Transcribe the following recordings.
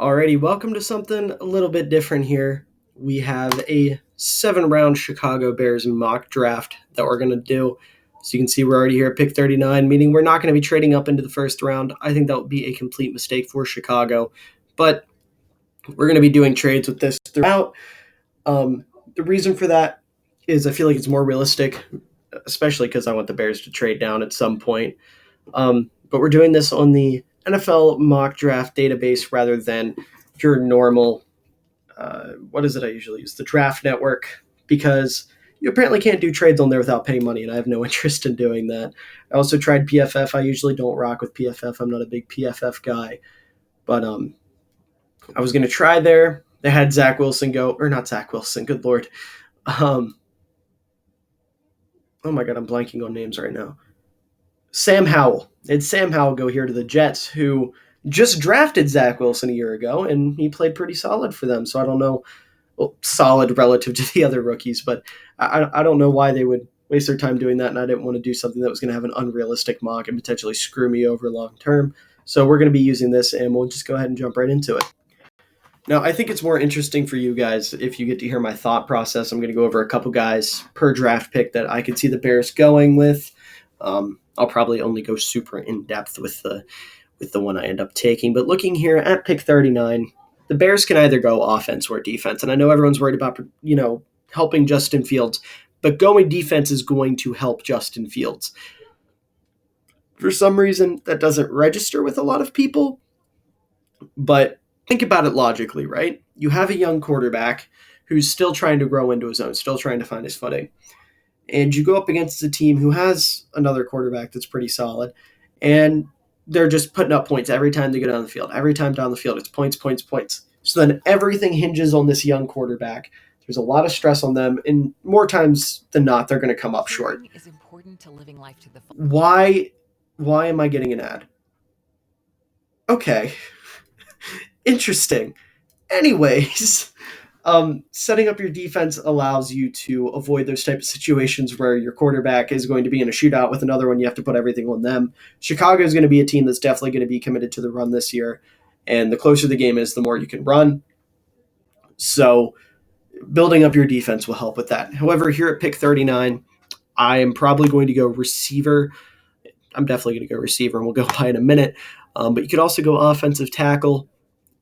Alrighty, welcome to something a little bit different here. We have a 7 round Chicago Bears mock draft that we're going to do. So you can see we're already here at pick 39, meaning we're not going to be trading up into the first round. I think that would be a complete mistake for Chicago, but we're going to be doing trades with this throughout. The reason for that is I feel like it's more realistic, especially because I want the Bears to trade down at some point. But we're doing this on the NFL mock draft database rather than your normal, what is it I usually use? The Draft Network, because you apparently can't do trades on there without paying money, and I have no interest in doing that. I also tried PFF. I usually don't rock with PFF. I'm not a big PFF guy. But I was going to try there. They had Zach Wilson go, or not Zach Wilson, good Lord. Oh my God, I'm blanking on names right now. Sam Howell. It's Sam Howell go here to the Jets, who just drafted Zach Wilson a year ago, and he played pretty solid for them. So I don't know, well, solid relative to the other rookies, but I don't know why they would waste their time doing that, and I didn't want to do something that was going to have an unrealistic mock and potentially screw me over long term. So we're going to be using this, and we'll just go ahead and jump right into it. Now, I think it's more interesting for you guys if you get to hear my thought process. I'm going to go over a couple guys per draft pick that I could see the Bears going with. I'll probably only go super in depth with the one I end up taking. But looking here at pick 39, the Bears can either go offense or defense. And I know everyone's worried about, helping Justin Fields, but going defense is going to help Justin Fields. For some reason, that doesn't register with a lot of people, but think about it logically, right? You have a young quarterback who's still trying to grow into his own, still trying to find his footing. And you go up against a team who has another quarterback that's pretty solid, and they're just putting up points every time they go down the field. Every time down the field, it's points, points, points. So then everything hinges on this young quarterback. There's a lot of stress on them, and more times than not, they're going to come up short. Is important to living life to the full. Why am I getting an ad? Okay. Interesting. Anyways, setting up your defense allows you to avoid those type of situations where your quarterback is going to be in a shootout with another one. You have to put everything on them. Chicago is going to be a team that's definitely going to be committed to the run this year. And the closer the game is, the more you can run. So building up your defense will help with that. However, here at pick 39, I am probably going to go receiver. I'm definitely going to go receiver, and we'll go by in a minute. But you could also go offensive tackle.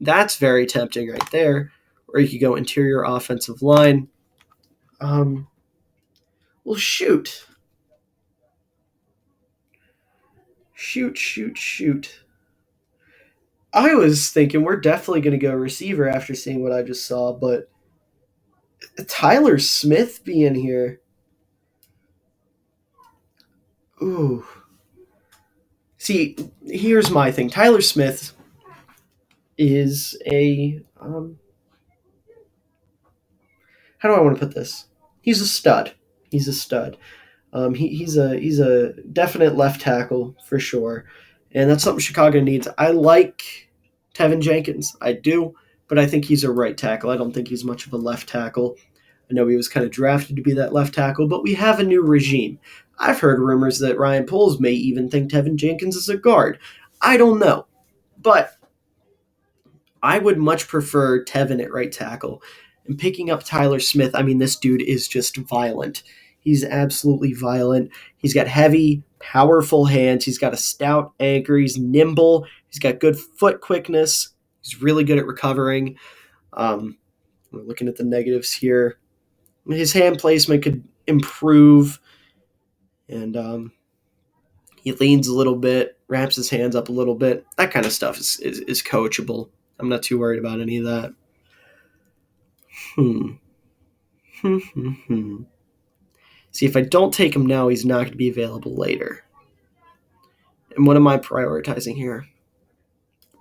That's very tempting right there. Or you could go interior offensive line. Well, shoot. Shoot. I was thinking we're definitely going to go receiver after seeing what I just saw, but Tyler Smith being here. Ooh. See, here's my thing. Tyler Smith is a how do I want to put this? He's a stud. He's a definite left tackle for sure, and that's something Chicago needs. I like Tevin Jenkins, I do, but I think he's a right tackle. I don't think he's much of a left tackle. I know he was kind of drafted to be that left tackle, but we have a new regime. I've heard rumors that Ryan Poles may even think Tevin Jenkins is a guard. I don't know, but I would much prefer Tevin at right tackle. And picking up Tyler Smith, I mean, this dude is just violent. He's absolutely violent. He's got heavy, powerful hands. He's got a stout anchor. He's nimble. He's got good foot quickness. He's really good at recovering. We're looking at the negatives here. His hand placement could improve. And he leans a little bit, wraps his hands up a little bit. That kind of stuff is coachable. I'm not too worried about any of that. See, if I don't take him now, he's not going to be available later. And what am I prioritizing here?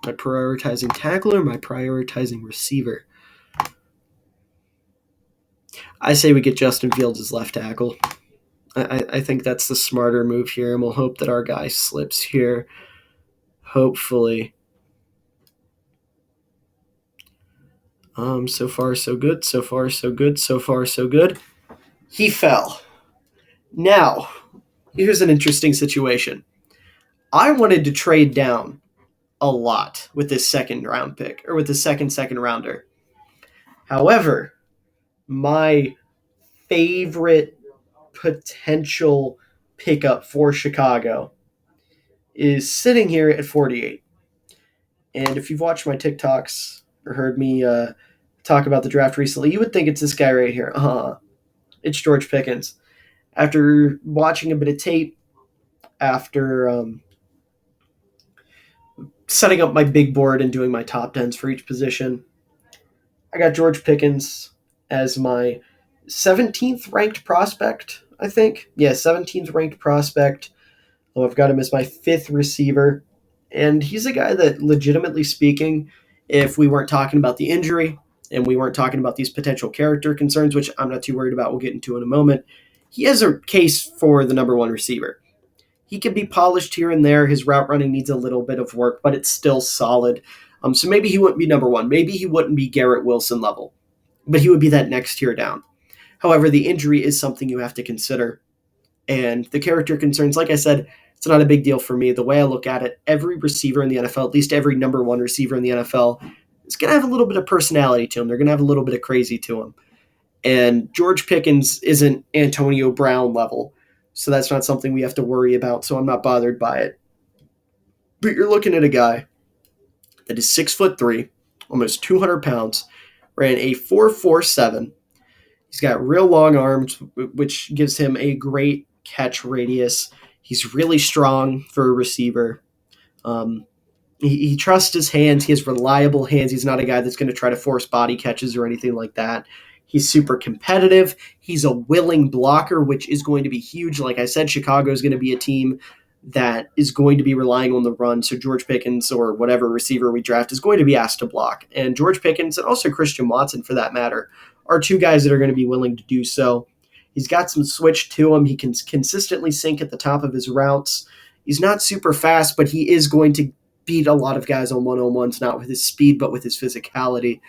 Am I prioritizing tackle or am I prioritizing receiver? I say we get Justin Fields as left tackle. I think that's the smarter move here, and we'll hope that our guy slips here. Hopefully. So far, so good. So far, so good. So far, so good. He fell. Now, here's an interesting situation. I wanted to trade down a lot with this second round pick, or with the second rounder. However, my favorite potential pickup for Chicago is sitting here at 48. And if you've watched my TikToks or heard me talk about the draft recently, you would think it's this guy right here. It's George Pickens. After watching a bit of tape, after setting up my big board and doing my top tens for each position, I got George Pickens as my 17th ranked prospect, I think. Yeah, 17th ranked prospect. I've got him as my fifth receiver. And he's a guy that, legitimately speaking, if we weren't talking about the injury and we weren't talking about these potential character concerns, which I'm not too worried about, we'll get into in a moment, he has a case for the number one receiver. He can be polished here and there. His route running needs a little bit of work, but it's still solid. So maybe he wouldn't be number one. Maybe he wouldn't be Garrett Wilson level, but he would be that next tier down. However, the injury is something you have to consider. And the character concerns, like I said, it's not a big deal for me. The way I look at it, every receiver in the NFL, at least every number one receiver in the NFL, is going to have a little bit of personality to him. They're going to have a little bit of crazy to him. And George Pickens isn't Antonio Brown level, so that's not something we have to worry about, so I'm not bothered by it. But you're looking at a guy that is 6'3", almost 200 pounds, ran a 4.47. He's got real long arms, which gives him a great catch radius. He's really strong for a receiver. He trusts his hands. He has reliable hands. He's not a guy that's going to try to force body catches or anything like that. He's super competitive. He's a willing blocker, which is going to be huge. Like I said, Chicago is going to be a team that is going to be relying on the run. So George Pickens, or whatever receiver we draft, is going to be asked to block. And George Pickens, and also Christian Watson for that matter, are two guys that are going to be willing to do so. He's got some switch to him. He can consistently sink at the top of his routes. He's not super fast, but he is going to beat a lot of guys on one-on-ones, not with his speed, but with his physicality.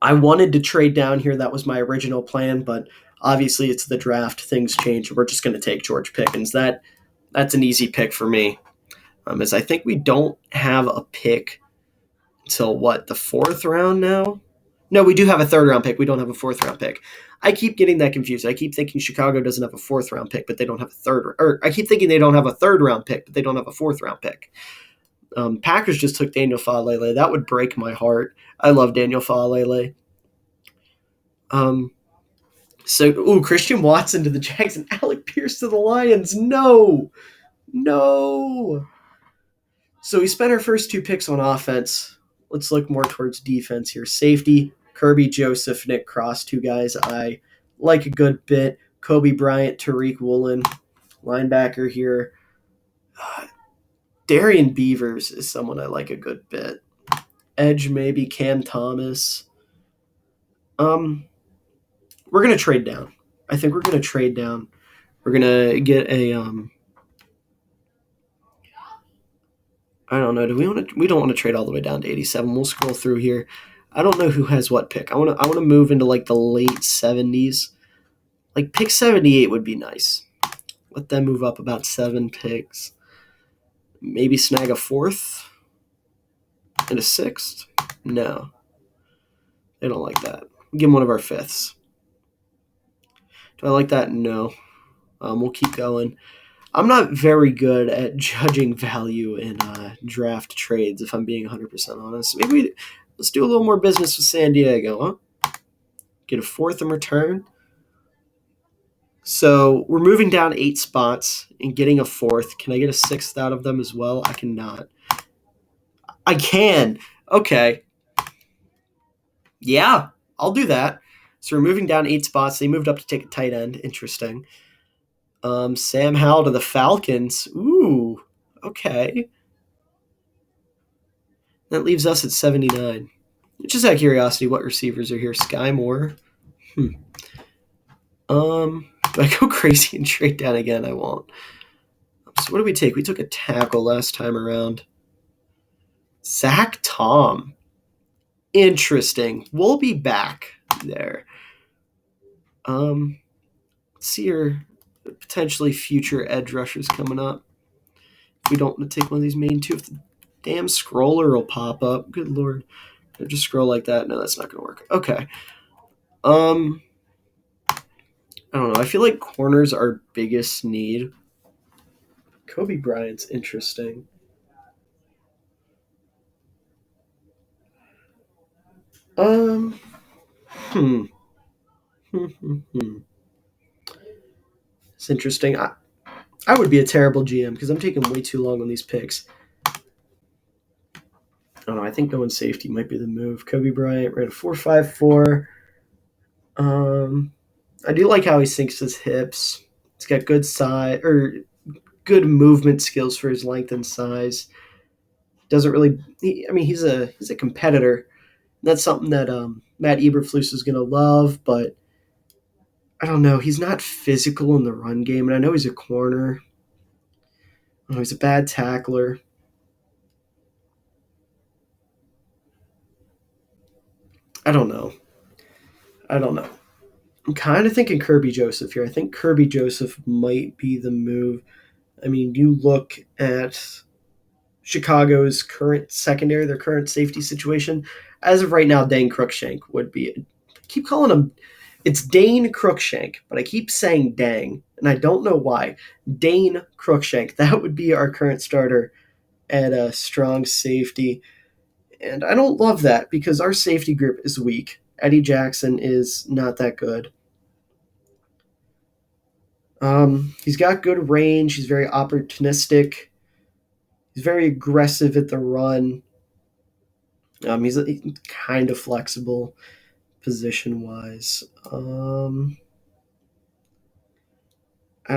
I wanted to trade down here. That was my original plan, but obviously it's the draft. Things change. We're just going to take George Pickens. That's an easy pick for me, as I think we don't have a pick until, the fourth round now? No, we do have a third round pick. We don't have a fourth round pick. I keep getting that confused. I keep thinking Chicago doesn't have a fourth round pick, but they don't have a third. Or I keep thinking they don't have a third round pick, but they don't have a fourth round pick. Packers just took Daniel Faalele. That would break my heart. I love Daniel Faalele. Christian Watson to the Jags and Alec Pierce to the Lions. No. So we spent our first two picks on offense. Let's look more towards defense here. Safety, Kirby Joseph, Nick Cross, two guys I like a good bit. Kobe Bryant, Tariq Woolen, linebacker here. Darian Beavers is someone I like a good bit. Edge, maybe Cam Thomas. We're going to trade down. I think we're going to trade down. We're going to get a I don't know. We don't want to trade all the way down to 87. We'll scroll through here. I don't know who has what pick. I want to move into like the late 70s. Like pick 78 would be nice. Let them move up about 7 picks. Maybe snag a fourth and a sixth. No, they don't like that. Give them one of our fifths. Do I like that? No. We'll keep going. I'm not very good at judging value in draft trades, if I'm being 100% honest. Maybe let's do a little more business with San Diego, huh? Get a fourth in return. So we're moving down 8 spots and getting a fourth. Can I get a sixth out of them as well? I cannot. I can. Okay. Yeah, I'll do that. So we're moving down 8 spots. They moved up to take a tight end. Interesting. Sam Howell to the Falcons. Ooh, okay. That leaves us at 79. Just out of curiosity, what receivers are here? Sky Moore. Do I go crazy and trade down again? I won't. So what did we take? We took a tackle last time around. Zach Tom. Interesting. We'll be back there. Let's see your potentially future edge rushers coming up. We don't want to take one of these main two. If the damn scroller will pop up. Good lord. Just scroll like that. No, that's not going to work. Okay. Um, I don't know. I feel like corners are biggest need. Kobe Bryant's interesting. Um, hmm. It's interesting. I would be a terrible GM because I'm taking way too long on these picks. I don't know. I think going safety might be the move. Kobe Bryant ran a 4.54. Um, I do like how he sinks his hips. He's got good size or good movement skills for his length and size. Doesn't really. He's a competitor. That's something that Matt Eberflus is going to love, but I don't know. He's not physical in the run game, and I know he's a corner. Oh, he's a bad tackler. I don't know. I don't know. I'm kind of thinking Kirby Joseph here. I think Kirby Joseph might be the move. I mean, you look at Chicago's current secondary, their current safety situation. As of right now, Dane Cruikshank would be. I keep calling him. It's Dane Cruikshank, but I keep saying Dang, and I don't know why. Dane Cruikshank. That would be our current starter at a strong safety. And I don't love that because our safety group is weak. Eddie Jackson is not that good. He's got good range. He's very opportunistic. He's very aggressive at the run. He's kind of flexible position wise. I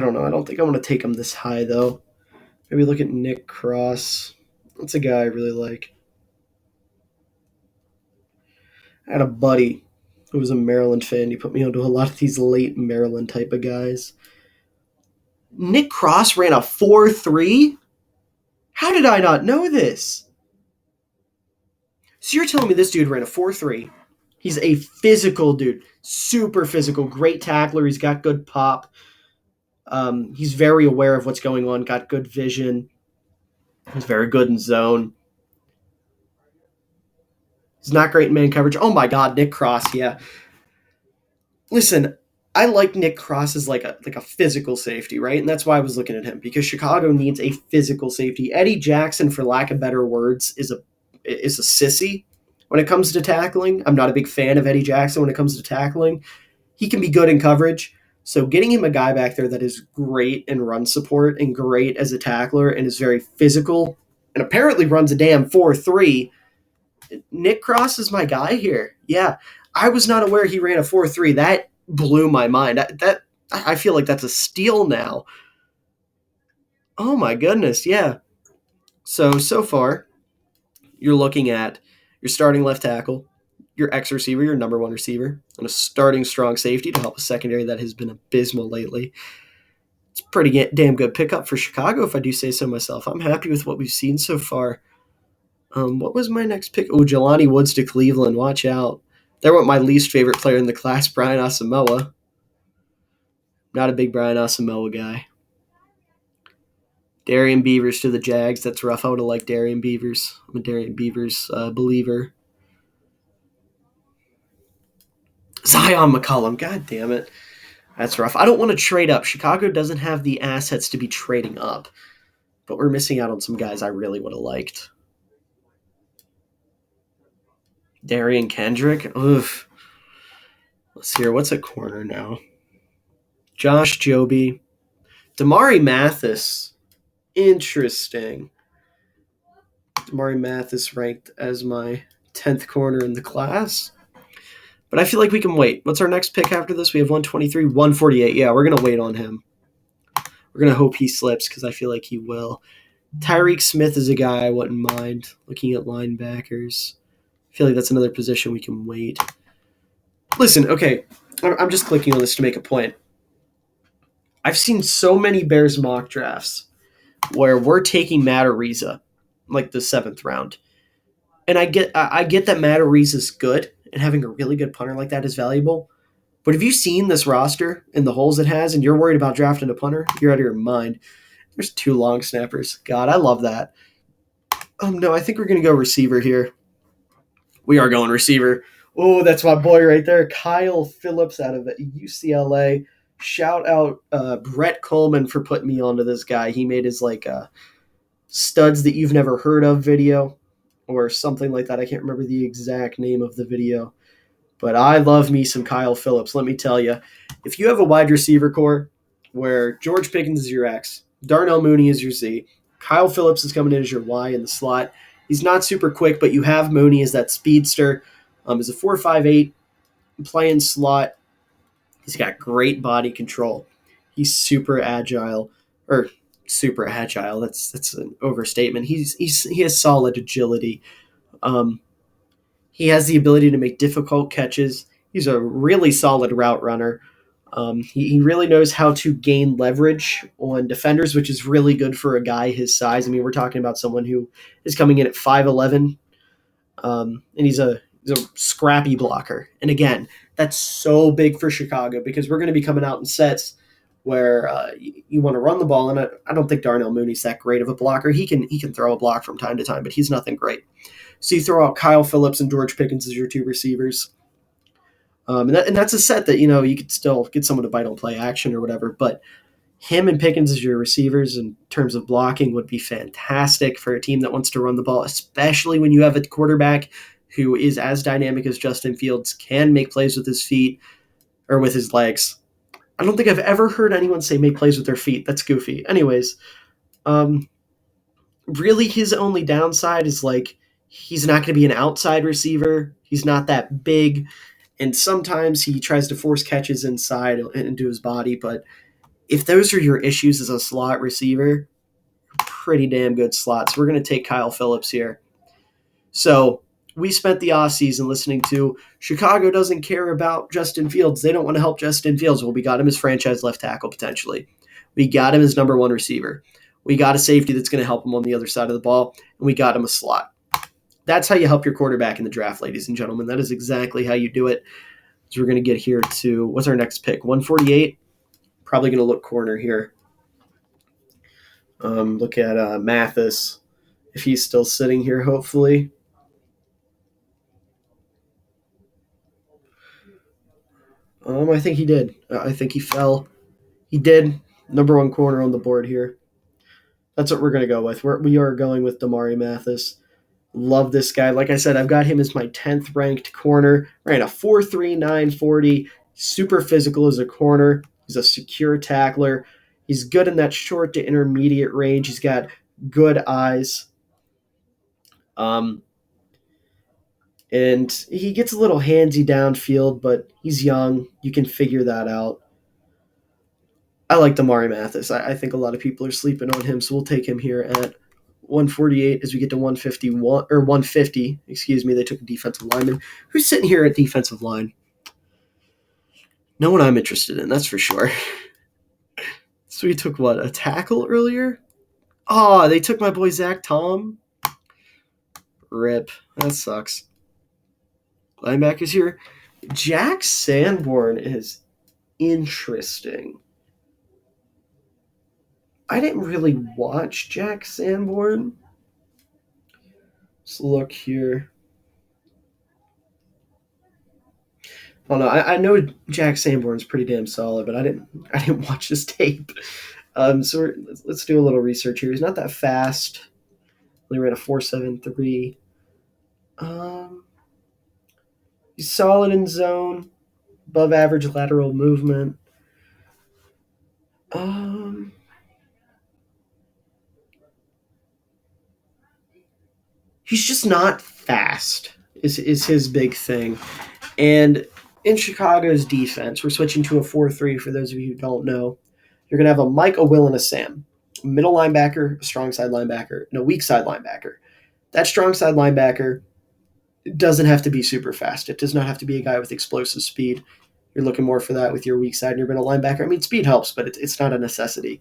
don't know. I don't think I want to take him this high though. Maybe look at Nick Cross. That's a guy I really like. I had a buddy who was a Maryland fan. He put me onto a lot of these late Maryland type of guys. Nick Cross ran a 4.3? How did I not know this? So you're telling me this dude ran a 4.3. He's a physical dude. Super physical. Great tackler. He's got good pop. He's very aware of what's going on. Got good vision. He's very good in zone. He's not great in man coverage. Oh my God, Nick Cross. Yeah. Listen, I like Nick Cross as like a physical safety, right? And that's why I was looking at him because Chicago needs a physical safety. Eddie Jackson, for lack of better words, is a sissy when it comes to tackling. I'm not a big fan of Eddie Jackson when it comes to tackling. He can be good in coverage. So getting him a guy back there that is great in run support and great as a tackler and is very physical and apparently runs a damn 4.3. Nick Cross is my guy here. Yeah. I was not aware he ran a 4.3. That blew my mind. I feel like that's a steal now. Oh my goodness, yeah. So far, you're looking at your starting left tackle, your X receiver, your number one receiver, and a starting strong safety to help a secondary that has been abysmal lately. It's a pretty damn good pickup for Chicago, if I do say so myself. I'm happy with what we've seen so far. What was my next pick? Oh, Jelani Woods to Cleveland. Watch out. They went my least favorite player in the class, Brian Asamoah. Not a big Brian Asamoah guy. Darian Beavers to the Jags. That's rough. I would have liked Darian Beavers. I'm a Darian Beavers believer. Zion McCollum. God damn it. That's rough. I don't want to trade up. Chicago doesn't have the assets to be trading up, but we're missing out on some guys I really would have liked. Darian Kendrick. Oof. Let's see here. What's a corner now? Josh Joby. Damari Mathis. Interesting. Damari Mathis ranked as my 10th corner in the class. But I feel like we can wait. What's our next pick after this? We have 123, 148. Yeah, we're going to wait on him. We're going to hope he slips because I feel like he will. Tyreek Smith is a guy I wouldn't mind looking at linebackers. I feel like that's another position we can wait. Listen, okay, I'm just clicking on this to make a point. I've seen so many Bears mock drafts where we're taking Matt Ariza, like the 7th round. And I get that Matt Ariza is good, and having a really good punter like that is valuable. But have you seen this roster and the holes it has, and you're worried about drafting a punter? You're out of your mind. There's two long snappers. God, I love that. No, I think we're going to go receiver here. We are going receiver. Oh, that's my boy right there, Kyle Phillips out of UCLA. Shout out Brett Coleman for putting me onto this guy. He made his studs that you've never heard of video or something like that. I can't remember the exact name of the video, but I love me some Kyle Phillips. Let me tell you, if you have a wide receiver core where George Pickens is your X, Darnell Mooney is your Z, Kyle Phillips is coming in as your Y in the slot. He's not super quick, but you have Mooney as that speedster. As a 4.58 playing slot, he's got great body control. He's super agile, or super agile. That's an overstatement. He has solid agility. Um, he has the ability to make difficult catches. He's a really solid route runner. He really knows how to gain leverage on defenders, which is really good for a guy his size. I mean, we're talking about someone who is coming in at 5'11", and he's a scrappy blocker. And again, that's so big for Chicago because we're going to be coming out in sets where you want to run the ball, and I don't think Darnell Mooney's that great of a blocker. He can throw a block from time to time, but he's nothing great. So you throw out Kyle Phillips and George Pickens as your two receivers. And that's a set that, you could still get someone to bite on play action or whatever. But him and Pickens as your receivers in terms of blocking would be fantastic for a team that wants to run the ball, especially when you have a quarterback who is as dynamic as Justin Fields, can make plays with his feet or with his legs. I don't think I've ever heard anyone say make plays with their feet. That's goofy. Anyways, really his only downside is he's not going to be an outside receiver. He's not that big. And sometimes he tries to force catches inside into his body. But if those are your issues as a slot receiver, pretty damn good slots. We're going to take Kyle Phillips here. So we spent the offseason listening to Chicago doesn't care about Justin Fields. They don't want to help Justin Fields. Well, we got him as franchise left tackle potentially. We got him as number one receiver. We got a safety that's going to help him on the other side of the ball. And we got him a slot. That's how you help your quarterback in the draft, ladies and gentlemen. That is exactly how you do it. So we're going to get here to, what's our next pick? 148. Probably going to look corner here. Look at Mathis, if he's still sitting here, hopefully. I think he did. I think he fell. He did. Number one corner on the board here. That's what we're going to go with. We are going with Damari Mathis. Love this guy. Like I said, I've got him as my 10th ranked corner. Ran a 4.3, 940. Super physical as a corner. He's a secure tackler. He's good in that short to intermediate range. He's got good eyes. And he gets a little handsy downfield, but he's young. You can figure that out. I like Damari Mathis. I think a lot of people are sleeping on him, so we'll take him here at 148 as we get to 151 or 150. Excuse me. They took a defensive lineman. Who's sitting here at defensive line? No one I'm interested in, that's for sure. So we took what, a tackle earlier? Oh, they took my boy Zach Tom. Rip. That sucks. Linebackers here. Jack Sanborn is interesting. I didn't really watch Jack Sanborn. Let's look here. Oh no, I know Jack Sanborn's pretty damn solid, but I didn't watch his tape. So let's do a little research here. He's not that fast. Only ran a 4.73. He's solid in zone, above average lateral movement. He's just not fast. Is his big thing, and in Chicago's defense, we're switching to a 4-3 for those of you who don't know. You're going to have a Mike, a Will, and a Sam. A middle linebacker, a strong side linebacker, and a weak side linebacker. That strong side linebacker doesn't have to be super fast. It does not have to be a guy with explosive speed. You're looking more for that with your weak side and your middle linebacker. I mean, speed helps, but it's not a necessity.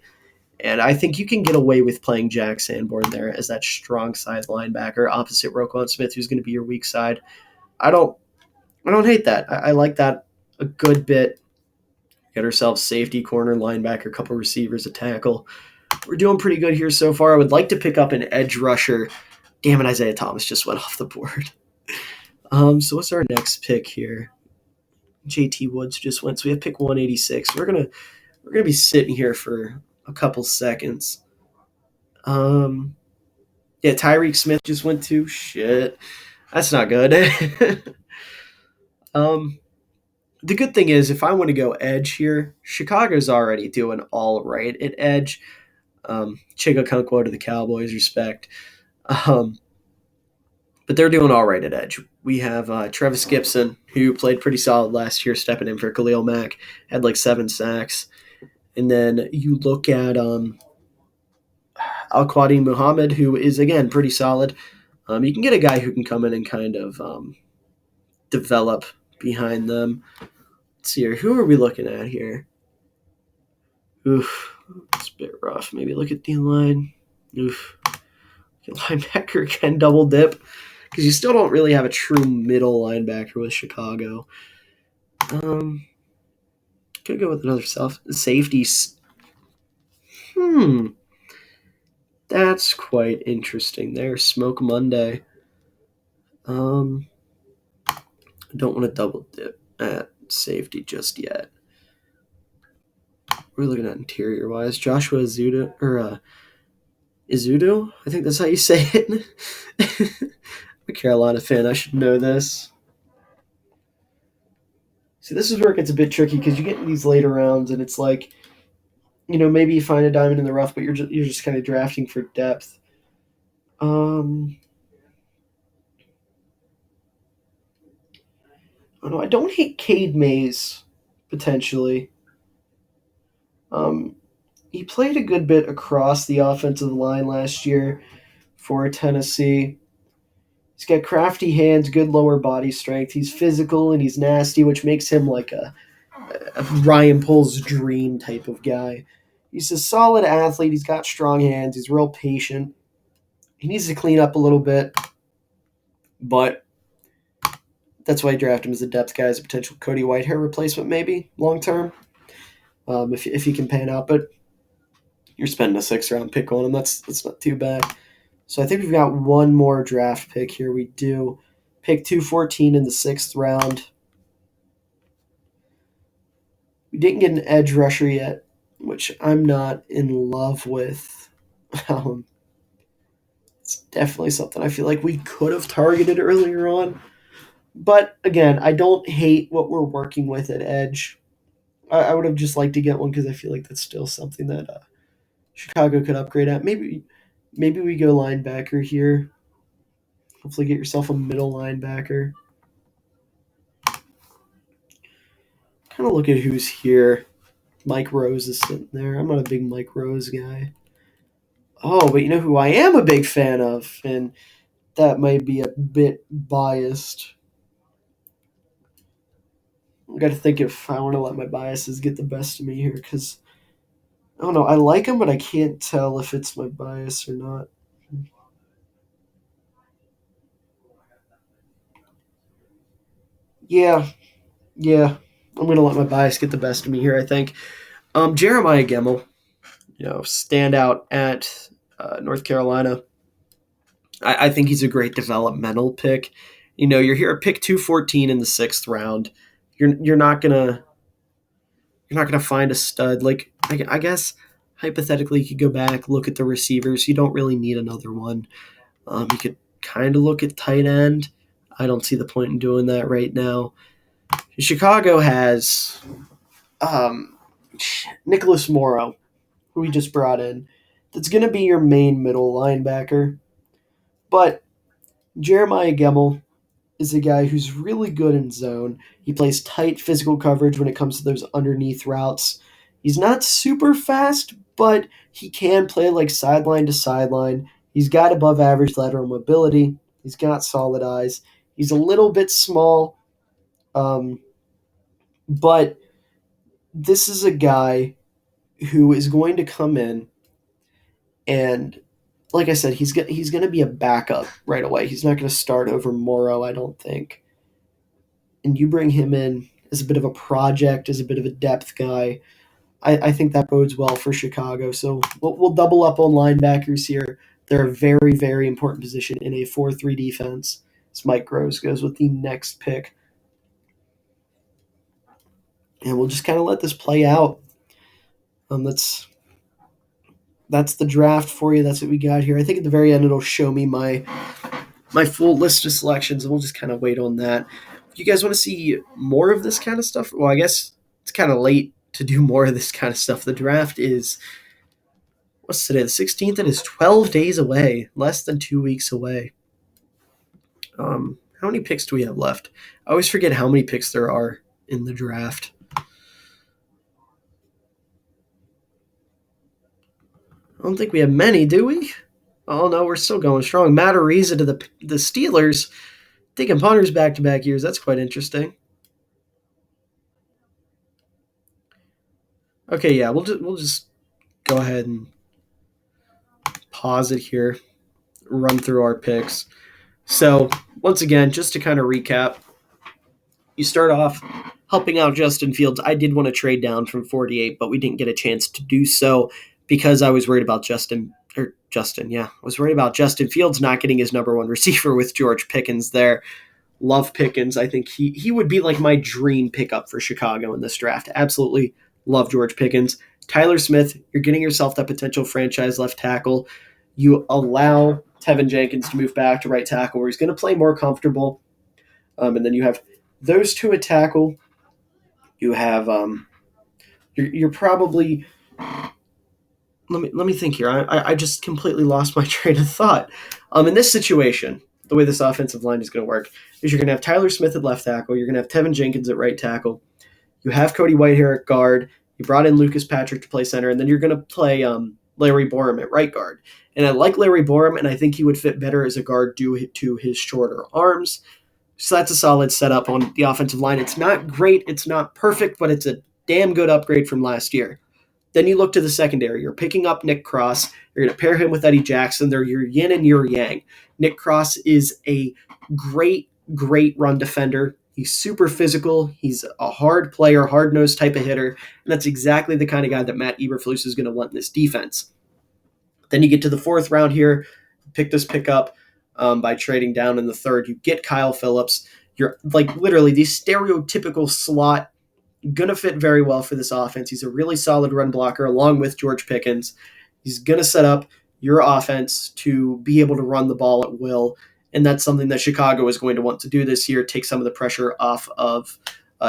And I think you can get away with playing Jack Sanborn there as that strong side linebacker opposite Roquan Smith, who's going to be your weak side. I don't hate that. I like that a good bit. Get ourselves safety, corner, linebacker, couple receivers, a tackle. We're doing pretty good here so far. I would like to pick up an edge rusher. Damn it, Isaiah Thomas just went off the board. So what's our next pick here? JT Woods just went. So we have pick 186. We're gonna be sitting here for a couple seconds. Yeah, Tyreek Smith just went to shit. That's not good. um, the good thing is, if I want to go edge here, Chicago's already doing all right at edge. Chiga Kunkwo to the Cowboys, respect. Um, but they're doing all right at edge. We have Travis Gibson, who played pretty solid last year, stepping in for Khalil Mack, had like 7 sacks. And then you look at Al Quadi Muhammad, who is, again, pretty solid. You can get a guy who can come in and kind of develop behind them. Let's see here. Who are we looking at here? Oof, it's a bit rough. Maybe look at D line. Oof. Linebacker can double dip because you still don't really have a true middle linebacker with Chicago. Could go with another safety. That's quite interesting there. Smoke Monday. Don't want to double dip at safety just yet. We're looking at interior wise. Joshua Izudo or Izudo? I think that's how you say it. I'm a Carolina fan. I should know this. See, this is where it gets a bit tricky because you get in these later rounds and it's like, maybe you find a diamond in the rough, but you're just kind of drafting for depth. Oh no, I don't hate Cade Mays potentially. He played a good bit across the offensive line last year for Tennessee. He's got crafty hands, good lower body strength. He's physical and he's nasty, which makes him like a Ryan Pohl's dream type of guy. He's a solid athlete. He's got strong hands. He's real patient. He needs to clean up a little bit, but that's why I drafted him as a depth guy, as a potential Cody Whitehair replacement, maybe long term, if he can pan out. But you're spending a 6th-round pick on him. That's not too bad. So I think we've got one more draft pick here. We do pick 214 in the 6th round. We didn't get an edge rusher yet, which I'm not in love with. It's definitely something I feel like we could have targeted earlier on. But again, I don't hate what we're working with at edge. I would have just liked to get one because I feel like that's still something that Chicago could upgrade at. Maybe we go linebacker here. Hopefully get yourself a middle linebacker. Kind of look at who's here. Mike Rose is sitting there. I'm not a big Mike Rose guy. Oh, but you know who I am a big fan of? And that might be a bit biased. I got to think if I want to let my biases get the best of me here because I don't know. I like him, but I can't tell if it's my bias or not. Yeah, yeah. I'm going to let my bias get the best of me here, I think. Jeremiah Gemmell, standout at North Carolina. I think he's a great developmental pick. You're here at pick 214 in the 6th round. You're not gonna find a stud. Like I guess hypothetically, you could go back, look at the receivers. You don't really need another one. You could kind of look at tight end. I don't see the point in doing that right now. Chicago has Nicholas Morrow, who we just brought in. That's going to be your main middle linebacker. But Jeremiah Gemmell is a guy who's really good in zone. He plays tight physical coverage when it comes to those underneath routes. He's not super fast, but he can play like sideline to sideline. He's got above average lateral mobility. He's got solid eyes. He's a little bit small, but this is a guy who is going to come in and, like I said, he's going to be a backup right away. He's not going to start over Morrow, I don't think. And you bring him in as a bit of a project, as a bit of a depth guy. I think that bodes well for Chicago. So we'll double up on linebackers here. They're a very, very important position in a 4-3 defense. As Mike Gross goes with the next pick. And we'll just kind of let this play out. That's the draft for you. That's what we got here. I think at the very end it'll show me my full list of selections, and we'll just kind of wait on that. If you guys want to see more of this kind of stuff, well, I guess it's kind of late to do more of this kind of stuff. The draft is, what's today, the 16th? It is 12 days away, less than 2 weeks away. How many picks do we have left? I always forget how many picks there are in the draft. I don't think we have many, do we? Oh no, we're still going strong. Matt Ariza to the Steelers, taking punters back-to-back years. That's quite interesting. Okay, yeah, we'll just go ahead and pause it here, run through our picks. So once again, just to kind of recap, you start off helping out Justin Fields. I did want to trade down from 48, but we didn't get a chance to do so because I was worried about I was worried about Justin Fields not getting his number one receiver with George Pickens there. Love Pickens. I think he would be like my dream pickup for Chicago in this draft. Absolutely love George Pickens. Tyler Smith, you're getting yourself that potential franchise left tackle. You allow Tevin Jenkins to move back to right tackle where he's going to play more comfortable. And then you have those two at tackle. You have you're probably let me think here. I just completely lost my train of thought. In this situation, the way this offensive line is going to work is you're going to have Tyler Smith at left tackle. You're going to have Tevin Jenkins at right tackle. You have Cody Whitehair at guard. You brought in Lucas Patrick to play center, and then you're going to play Larry Borum at right guard. And I like Larry Borum, and I think he would fit better as a guard due to his shorter arms. So that's a solid setup on the offensive line. It's not great. It's not perfect, but it's a damn good upgrade from last year. Then you look to the secondary. You're picking up Nick Cross. You're going to pair him with Eddie Jackson. They're your yin and your yang. Nick Cross is a great, great run defender. He's super physical. He's a hard player, hard-nosed type of hitter. And that's exactly the kind of guy that Matt Eberflus is going to want in this defense. Then you get to the fourth round here. Pick this pick up by trading down in the third. You get Kyle Phillips. You're like literally the stereotypical slot, going to fit very well for this offense. He's a really solid run blocker along with George Pickens. He's going to set up your offense to be able to run the ball at will, and that's something that Chicago is going to want to do this year, take some of the pressure off of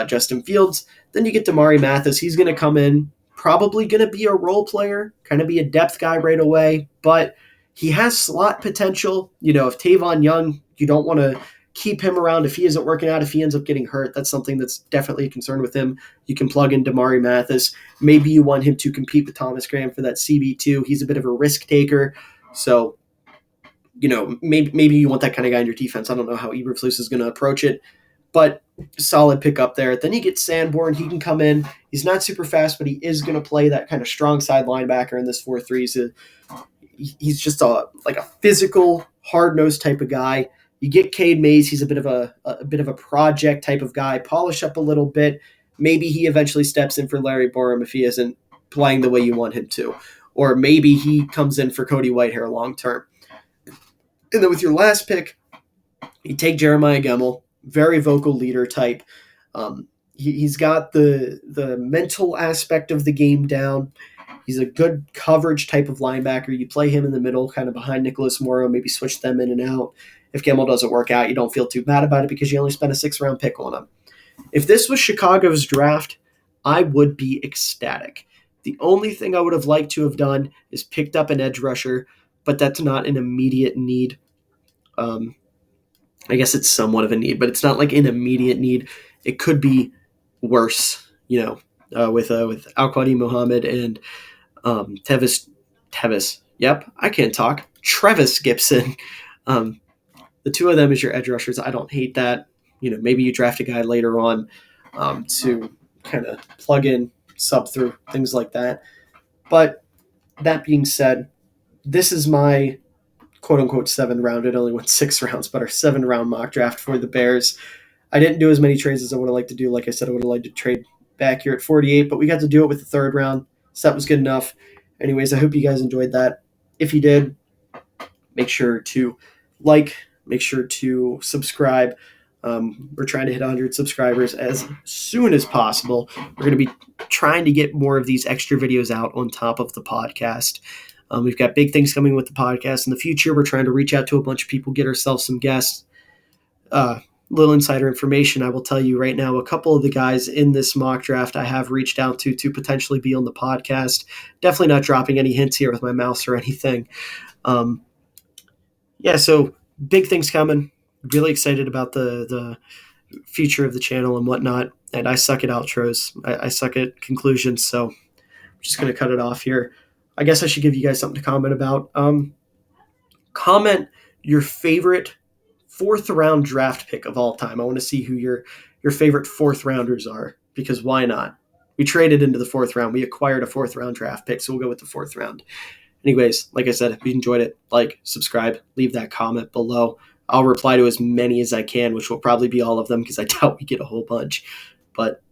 Justin Fields. Then you get Damari Mathis. He's going to come in, probably going to be a role player, kind of be a depth guy right away, but he has slot potential. You know, if Tavon Young, you don't want to keep him around if he isn't working out, if he ends up getting hurt. That's something that's definitely a concern with him. You can plug in Damari Mathis. Maybe you want him to compete with Thomas Graham for that CB2. He's a bit of a risk taker. So, you know, maybe you want that kind of guy in your defense. I don't know how Eberflus is going to approach it, but solid pick up there. Then you get Sanborn. He can come in. He's not super fast, but he is going to play that kind of strong side linebacker in this 4-3. He's just a physical, hard-nosed type of guy. You get Cade Mays. He's a bit of a project type of guy. Polish up a little bit. Maybe he eventually steps in for Larry Borum if he isn't playing the way you want him to. Or maybe he comes in for Cody Whitehair long term. And then with your last pick, you take Jeremiah Gemmell, very vocal leader type. He's got the mental aspect of the game down. He's a good coverage type of linebacker. You play him in the middle, kind of behind Nicholas Morrow, maybe switch them in and out. If Gemmell doesn't work out, you don't feel too bad about it because you only spent a 6th-round pick on him. If this was Chicago's draft, I would be ecstatic. The only thing I would have liked to have done is picked up an edge rusher, but that's not an immediate need. I guess it's somewhat of a need, but it's not like an immediate need. It could be worse, with Al-Quadi Muhammad and Tevis. Yep, I can't talk. Trevis Gibson. The two of them as your edge rushers. I don't hate that. Maybe you draft a guy later on to kind of plug in, sub through, things like that. But that being said, this is my quote-unquote 7th-round. It only went 6 rounds, but our 7th-round mock draft for the Bears. I didn't do as many trades as I would have liked to do. Like I said, I would have liked to trade back here at 48, but we got to do it with the third round, so that was good enough. Anyways, I hope you guys enjoyed that. If you did, make sure to like, make sure to subscribe. We're trying to hit 100 subscribers as soon as possible. We're going to be trying to get more of these extra videos out on top of the podcast. We've got big things coming with the podcast in the future. We're trying to reach out to a bunch of people, get ourselves some guests. Little insider information, I will tell you right now, a couple of the guys in this mock draft I have reached out to potentially be on the podcast. Definitely not dropping any hints here with my mouse or anything. Yeah, so big things coming. Really excited about the future of the channel and whatnot. And I suck at outros. I suck at conclusions, so I'm just going to cut it off here. I guess I should give you guys something to comment about. Comment your favorite fourth round draft pick of all time. I want to see who your favorite fourth rounders are, because why not? We traded into the fourth round. We acquired a fourth round draft pick, so we'll go with the fourth round. Anyways, like I said, if you enjoyed it, like, subscribe, leave that comment below. I'll reply to as many as I can, which will probably be all of them because I doubt we get a whole bunch. But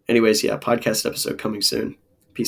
anyways, yeah, podcast episode coming soon.